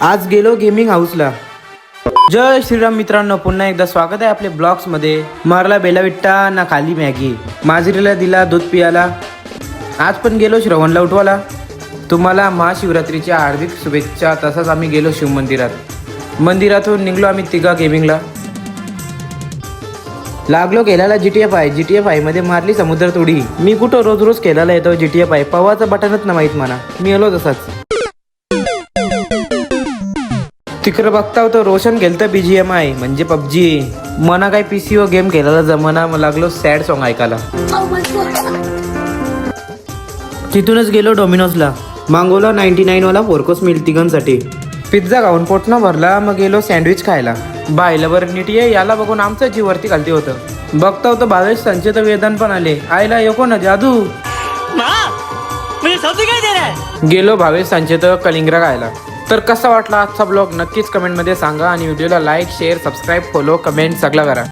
आज गेलो गेमिंग हाऊसला. जय श्रीराम मित्रांनो, पुन्हा एकदा स्वागत आहे आपले ब्लॉग्स मध्ये. मारला बेलाविट्टा ना खाली मॅगी, माजरीला दिला दूध पियाला. आज पण गेलो श्रवणला उठवाला. तुम्हाला महाशिवरात्रीच्या हार्दिक शुभेच्छा. तसाच आम्ही गेलो शिव मंदिरातून निघलो आम्ही तिघा गेमिंगला. लागलो केल्याला GTA 5 मध्ये मारली समुद्र तोडी. मी कुठं रोज केल्याला येतो GTA 5. पवाचं बटनच ना माहीत मला. मी आलो तसाच. तिकडं बघता होतं रोशन गेलतं BGMI म्हणजे PUBG. मना काय PC व गेम खेळायला जमना. मग लागलो सॅड सॉन्ग ऐकायला. तिथूनच गेलो डॉमिनोजला. मागवला 99 वाला 4 कोर्स मील तिघांसाठी. पिझ्झा खाऊन पोट न भरला. मग गेलो सँडविच खायला. बायला बरं नीट ये, याला बघून आमचं जीव वरती खालती होतं. बघता होतं भावेश संचेत वेदन पण आले. आईला येको ना जादू. गेलो भावेश संचेत कलिंगरा खायला. तर कसा वाटला आजचा ब्लॉग नक्कीच कमेंटमध्ये सांगा आणि व्हिडिओला like share subscribe follow comment सगळं करा.